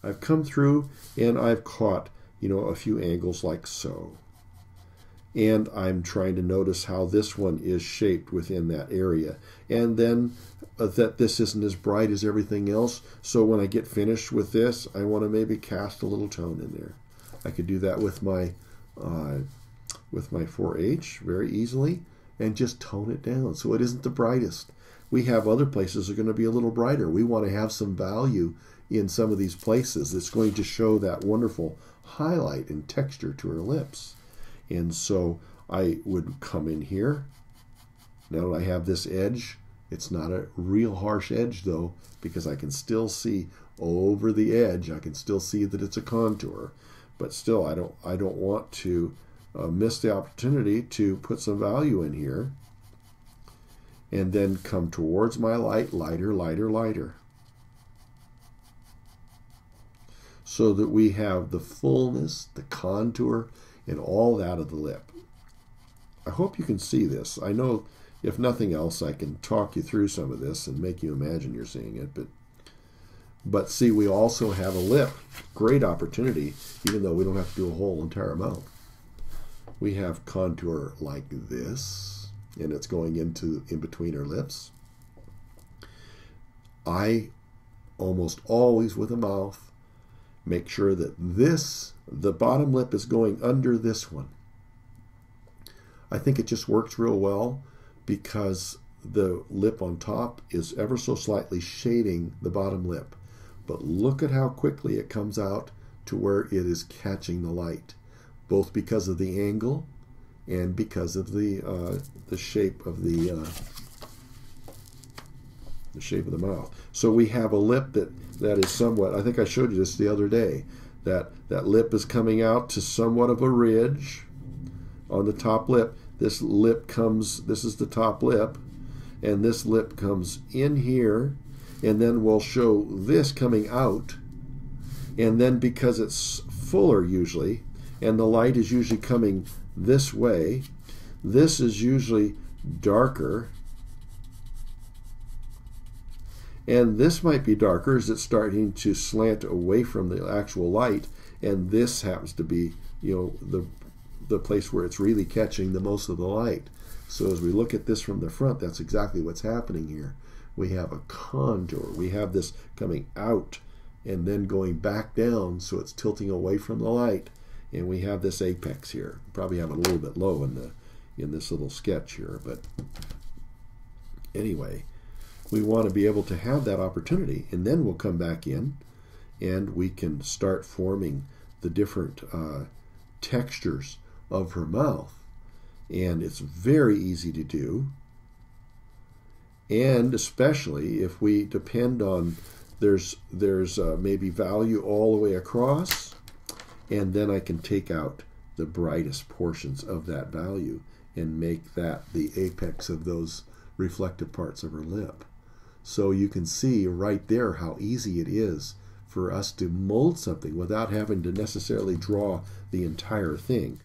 I've come through and I've caught, you know, a few angles like so. And I'm trying to notice how this one is shaped within that area. And then that this isn't as bright as everything else. So when I get finished with this, I want to maybe cast a little tone in there. I could do that with my 4H very easily and just tone it down so it isn't the brightest. We have other places that are going to be a little brighter. We want to have some value in some of these places. It's going to show that wonderful highlight and texture to her lips. And so I would come in here. Now that I have this edge, it's not a real harsh edge though, because I can still see over the edge. I can still see that it's a contour, but still I don't want to miss the opportunity to put some value in here. And then come towards my light, lighter, lighter, lighter. So that we have the fullness, the contour, and all that of the lip. I hope you can see this. I know if nothing else I can talk you through some of this and make you imagine you're seeing it. But see, we also have a lip. Great opportunity, even though we don't have to do a whole entire mouth. We have contour like this, and it's going in between her lips. I almost always with a mouth make sure that the bottom lip is going under this one. I think it just works real well because the lip on top is ever so slightly shading the bottom lip. But look at how quickly it comes out to where it is catching the light, both because of the angle and because of the shape of the mouth. So we have a lip that is somewhat, I think I showed you this the other day, that lip is coming out to somewhat of a ridge on the top lip. This lip comes, this is the top lip, and this lip comes in here, and then we'll show this coming out, and then because it's fuller usually, and the light is usually coming this way, this is usually darker, and this might be darker as it's starting to slant away from the actual light, and this happens to be, you know, the place where it's really catching the most of the light. So as we look at this from the front, that's exactly what's happening here. We have a contour. We have this coming out and then going back down, so it's tilting away from the light, and we have this apex here. Probably have it a little bit low in this little sketch here, but anyway, we want to be able to have that opportunity, and then we'll come back in and we can start forming the different textures of her mouth. And it's very easy to do, and especially if we depend on there's maybe value all the way across, and then I can take out the brightest portions of that value and make that the apex of those reflective parts of her lip. So you can see right there how easy it is for us to mold something without having to necessarily draw the entire thing.